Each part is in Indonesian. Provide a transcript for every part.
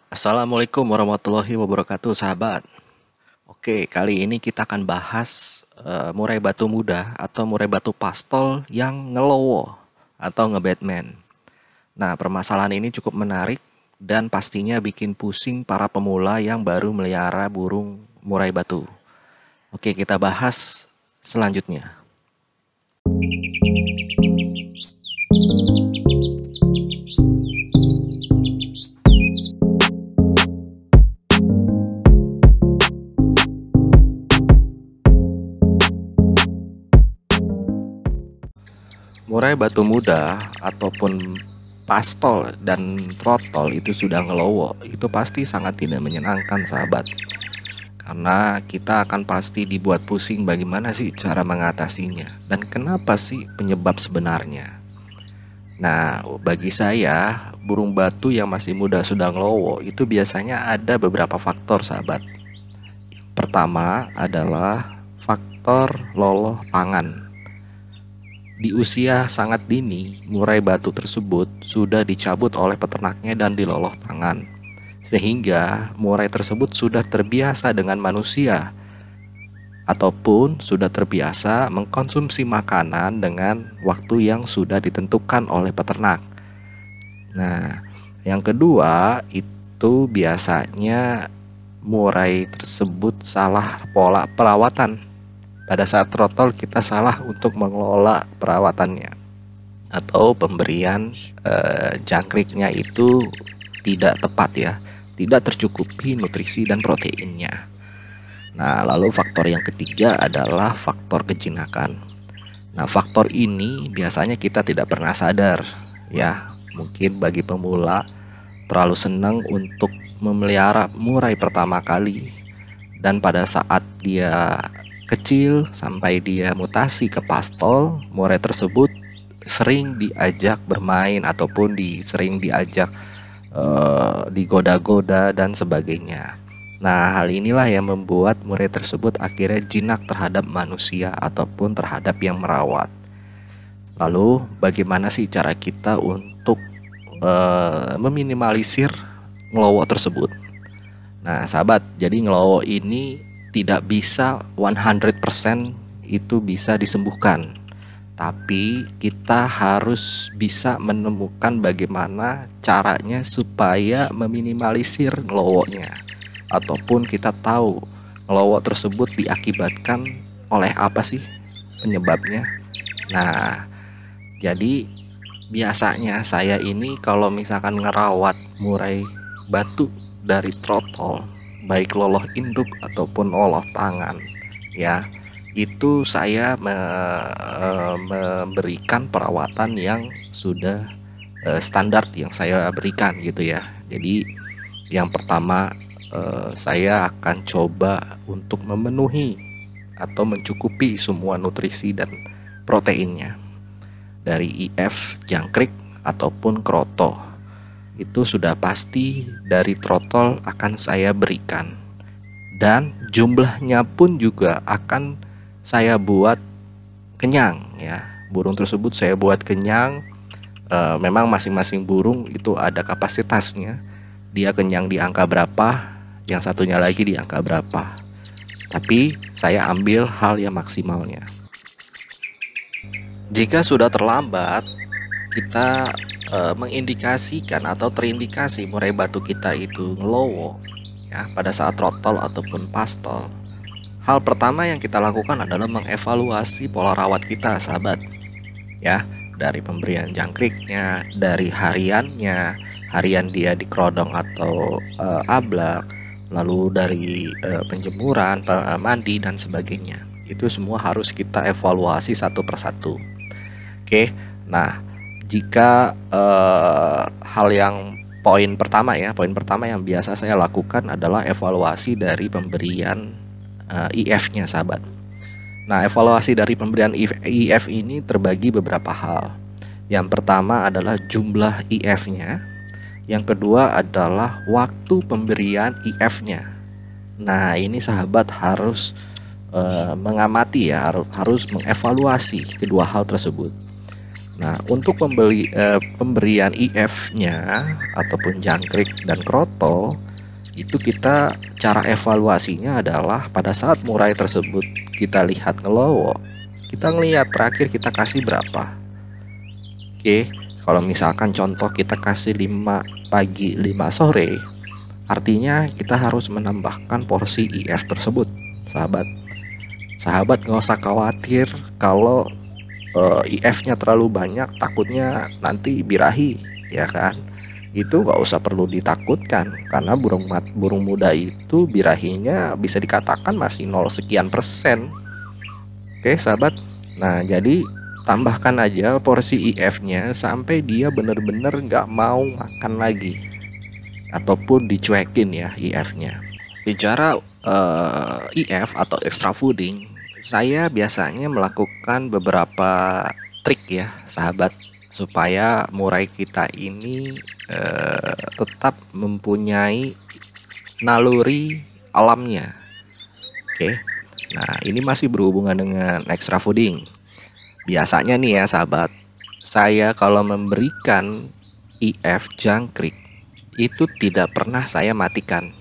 Assalamualaikum warahmatullahi wabarakatuh, sahabat. Oke, kali ini kita akan bahas murai batu muda atau murai batu pastol yang ngelowo atau nge-Batman. Nah, permasalahan ini cukup menarik dan pastinya bikin pusing para pemula yang baru melihara burung murai batu. Oke, kita bahas selanjutnya. Murai batu muda ataupun pastol dan trotol itu sudah ngelowo, itu pasti sangat tidak menyenangkan, sahabat. Karena kita akan pasti dibuat pusing bagaimana sih cara mengatasinya dan kenapa sih penyebab sebenarnya. Nah, bagi saya, burung batu yang masih muda sudah ngelowo itu biasanya ada beberapa faktor, sahabat. Pertama adalah faktor loloh tangan. Di usia sangat dini, murai batu tersebut sudah dicabut oleh peternaknya dan diloloh tangan, sehingga murai tersebut sudah terbiasa dengan manusia ataupun sudah terbiasa mengkonsumsi makanan dengan waktu yang sudah ditentukan oleh peternak. Nah, yang kedua itu biasanya murai tersebut salah pola perawatan. Pada saat trotol kita salah untuk mengelola perawatannya atau pemberian jangkriknya itu tidak tepat ya, tidak tercukupi nutrisi dan proteinnya. Nah, lalu faktor yang ketiga adalah faktor kejinakan. Nah, faktor ini biasanya kita tidak pernah sadar ya. Mungkin bagi pemula terlalu senang untuk memelihara murai pertama kali, dan pada saat dia kecil sampai dia mutasi ke pastol, murai tersebut sering diajak bermain ataupun sering diajak digoda-goda dan sebagainya. Nah, hal inilah yang membuat murai tersebut akhirnya jinak terhadap manusia ataupun terhadap yang merawat. Lalu bagaimana sih cara kita untuk meminimalisir ngelowo tersebut? Nah, sahabat, jadi ngelowo ini tidak bisa 100% itu bisa disembuhkan. Tapi kita harus bisa menemukan bagaimana caranya supaya meminimalisir ngelowonya. Ataupun kita tahu ngelowo tersebut diakibatkan oleh apa sih penyebabnya. Nah, jadi biasanya saya ini kalau misalkan ngerawat murai batu dari trotol, baik loloh induk ataupun loloh tangan ya, itu saya memberikan perawatan yang sudah standar yang saya berikan gitu ya. Jadi yang pertama, saya akan coba untuk memenuhi atau mencukupi semua nutrisi dan proteinnya dari IF, jangkrik ataupun kroto. Itu sudah pasti dari trotol akan saya berikan, dan jumlahnya pun juga akan saya buat kenyang ya. Burung tersebut saya buat kenyang. Memang masing-masing burung itu ada kapasitasnya, dia kenyang di angka berapa, yang satunya lagi di angka berapa, tapi saya ambil hal yang maksimalnya. Jika sudah terlambat kita mengindikasikan atau terindikasi murai batu kita itu ngelowo ya pada saat trotol ataupun pastol, hal pertama yang kita lakukan adalah mengevaluasi pola rawat kita, sahabat ya, dari pemberian jangkriknya, dari hariannya, harian dia di kerodong atau ablak, lalu dari penjemuran, mandi dan sebagainya. Itu semua harus kita evaluasi satu persatu. Oke, nah jika hal yang poin pertama yang biasa saya lakukan adalah evaluasi dari pemberian IF-nya, sahabat. Nah, evaluasi dari pemberian IF ini terbagi beberapa hal. Yang pertama adalah jumlah IF-nya, yang kedua adalah waktu pemberian IF-nya. Nah, ini sahabat harus mengamati ya, harus mengevaluasi kedua hal tersebut. Nah, untuk pemberian IF-nya ataupun jangkrik dan kroto, itu kita cara evaluasinya adalah pada saat murai tersebut kita lihat ngelowo, kita ngelihat terakhir kita kasih berapa. Oke, kalau misalkan contoh kita kasih 5 pagi 5 sore, artinya kita harus menambahkan porsi IF tersebut, sahabat. Sahabat nggak usah khawatir kalau IF-nya terlalu banyak, takutnya nanti birahi, ya kan? Itu nggak usah perlu ditakutkan, karena burung muda itu birahinya bisa dikatakan masih 0 sekian persen. Oke sahabat, nah jadi tambahkan aja porsi IF-nya sampai dia bener-bener nggak mau makan lagi ataupun dicuekin ya IF-nya. Bicara IF atau extra fooding, saya biasanya melakukan beberapa trik ya sahabat, supaya murai kita ini tetap mempunyai naluri alamnya. Oke, nah ini masih berhubungan dengan extra fooding. Biasanya nih ya sahabat, saya kalau memberikan IF jangkrik itu tidak pernah saya matikan.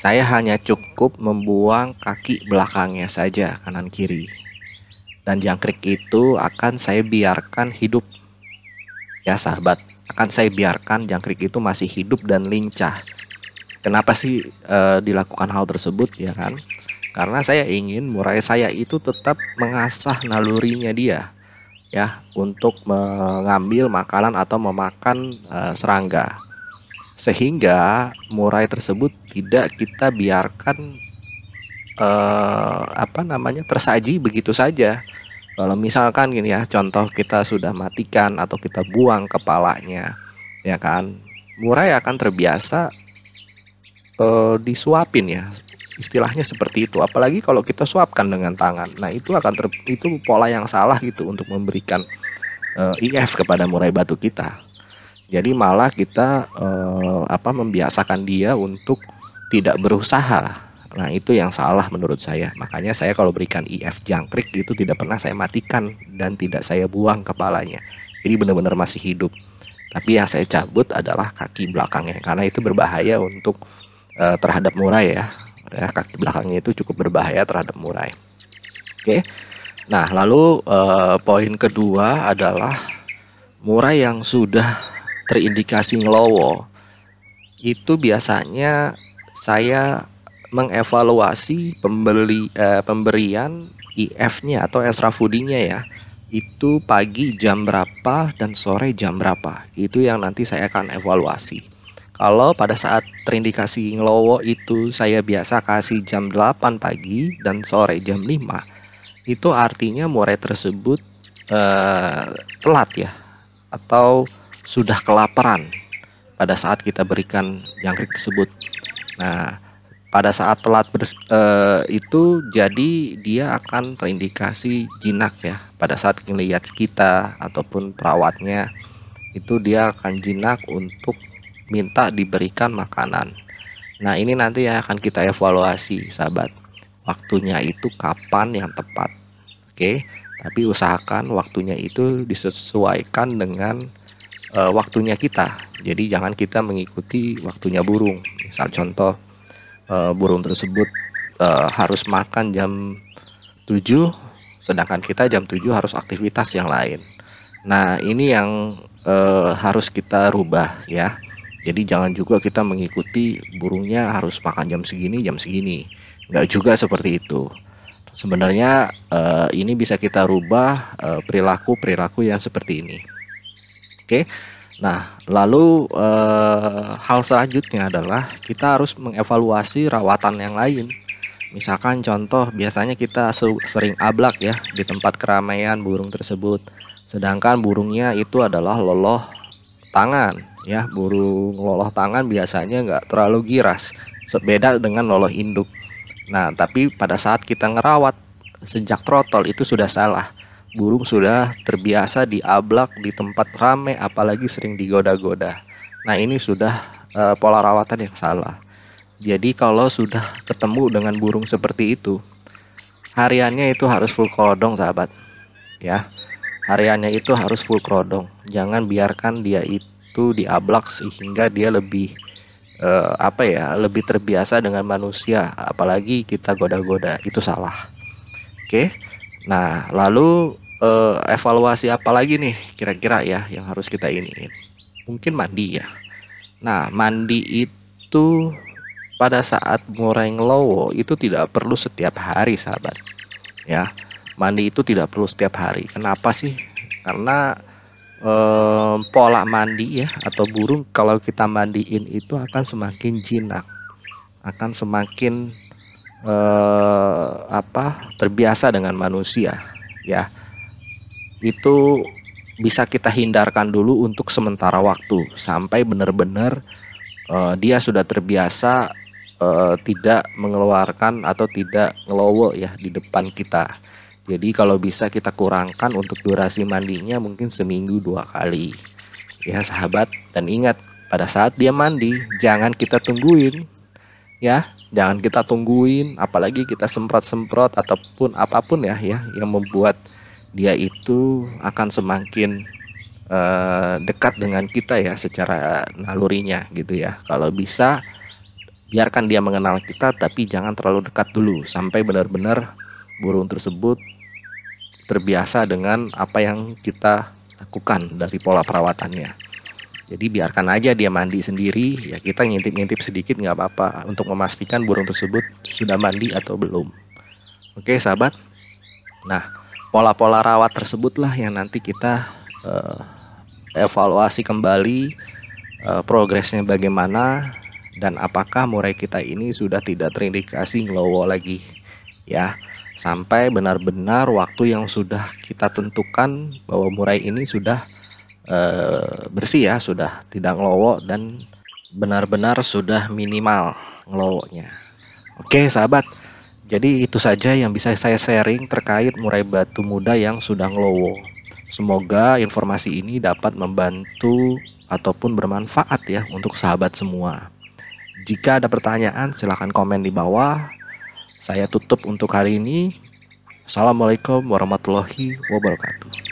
Saya hanya cukup membuang kaki belakangnya saja, kanan kiri. Dan jangkrik itu akan saya biarkan hidup. Ya sahabat, akan saya biarkan jangkrik itu masih hidup dan lincah. Kenapa sih dilakukan hal tersebut ya kan? Karena saya ingin murai saya itu tetap mengasah nalurinya dia, ya, untuk mengambil makanan atau memakan serangga. Sehingga murai tersebut tidak kita biarkan tersaji begitu saja. Kalau misalkan gini ya, contoh kita sudah matikan atau kita buang kepalanya, ya kan, murai akan terbiasa disuapin ya, istilahnya seperti itu. Apalagi kalau kita suapkan dengan tangan, nah itu itu pola yang salah gitu untuk memberikan IF kepada murai batu kita. Jadi malah kita membiasakan dia untuk tidak berusaha. Nah itu yang salah menurut saya. Makanya saya kalau berikan IF jangkrik itu tidak pernah saya matikan dan tidak saya buang kepalanya. Jadi benar-benar masih hidup. Tapi yang saya cabut adalah kaki belakangnya, karena itu berbahaya untuk terhadap murai ya. Kaki belakangnya itu cukup berbahaya terhadap murai. Oke. Nah lalu poin kedua adalah murai yang sudah terindikasi ngelowo, itu biasanya saya mengevaluasi pemberian IF-nya atau extra fooding-nya ya, itu pagi jam berapa dan sore jam berapa. Itu yang nanti saya akan evaluasi. Kalau pada saat terindikasi ngelowo itu saya biasa kasih jam 8 pagi dan sore jam 5, itu artinya murai tersebut telat ya, atau sudah kelaparan pada saat kita berikan jangkrik tersebut. Nah, pada saat telat itu jadi dia akan terindikasi jinak ya. Pada saat melihat kita ataupun perawatnya, itu dia akan jinak untuk minta diberikan makanan. Nah, ini nanti yang akan kita evaluasi sahabat. Waktunya itu kapan yang tepat. Oke. Tapi usahakan waktunya itu disesuaikan dengan waktunya kita. Jadi jangan kita mengikuti waktunya burung. Misal contoh burung tersebut harus makan jam 7, sedangkan kita jam 7 harus aktivitas yang lain. Nah ini yang harus kita rubah ya. Jadi jangan juga kita mengikuti burungnya harus makan jam segini, Nggak juga seperti itu. Sebenarnya ini bisa kita rubah perilaku yang seperti ini. Oke. Nah, lalu hal selanjutnya adalah kita harus mengevaluasi rawatan yang lain. Misalkan contoh, biasanya kita sering ablak ya di tempat keramaian burung tersebut. Sedangkan burungnya itu adalah loloh tangan ya. Burung loloh tangan biasanya nggak terlalu giras, beda dengan loloh induk. Nah, tapi pada saat kita ngerawat sejak trotol itu sudah salah. Burung sudah terbiasa diablak di tempat ramai, apalagi sering digoda-goda. Nah, ini sudah pola rawatan yang salah. Jadi kalau sudah ketemu dengan burung seperti itu, hariannya itu harus full kodong sahabat. Ya. hariannya itu harus full kerodong. Jangan biarkan dia itu diablak sehingga dia lebih lebih terbiasa dengan manusia, apalagi kita goda-goda, itu salah. Oke. Nah, lalu evaluasi apa lagi nih kira-kira ya yang harus kita iniin? Mungkin mandi ya. Nah, mandi itu pada saat murai ngelowo itu tidak perlu setiap hari, sahabat. Ya, mandi itu tidak perlu setiap hari. Kenapa sih? Karena pola mandi ya atau burung kalau kita mandiin itu akan semakin jinak, akan semakin terbiasa dengan manusia ya. Itu bisa kita hindarkan dulu untuk sementara waktu sampai benar-benar dia sudah terbiasa tidak mengeluarkan atau tidak ngelowo ya di depan kita. Jadi kalau bisa kita kurangkan untuk durasi mandinya mungkin seminggu 2 kali ya sahabat. Dan ingat, pada saat dia mandi jangan kita tungguin ya, jangan kita tungguin, apalagi kita semprot-semprot ataupun apapun ya yang membuat dia itu akan semakin dekat dengan kita ya secara nalurinya gitu ya. Kalau bisa biarkan dia mengenal kita, tapi jangan terlalu dekat dulu sampai benar-benar burung tersebut terbiasa dengan apa yang kita lakukan dari pola perawatannya. Jadi biarkan aja dia mandi sendiri ya, kita ngintip-ngintip sedikit nggak apa-apa untuk memastikan burung tersebut sudah mandi atau belum. Oke sahabat. Nah, pola-pola rawat tersebutlah yang nanti kita evaluasi kembali progresnya bagaimana dan apakah murai kita ini sudah tidak terindikasi ngelowo lagi ya, sampai benar-benar waktu yang sudah kita tentukan bahwa murai ini sudah bersih ya, sudah tidak ngelowo dan benar-benar sudah minimal ngelowonya. Oke sahabat, jadi itu saja yang bisa saya sharing terkait murai batu muda yang sudah ngelowo. Semoga informasi ini dapat membantu ataupun bermanfaat ya untuk sahabat semua. Jika ada pertanyaan silahkan komen di bawah. Saya tutup untuk hari ini. Assalamualaikum warahmatullahi wabarakatuh.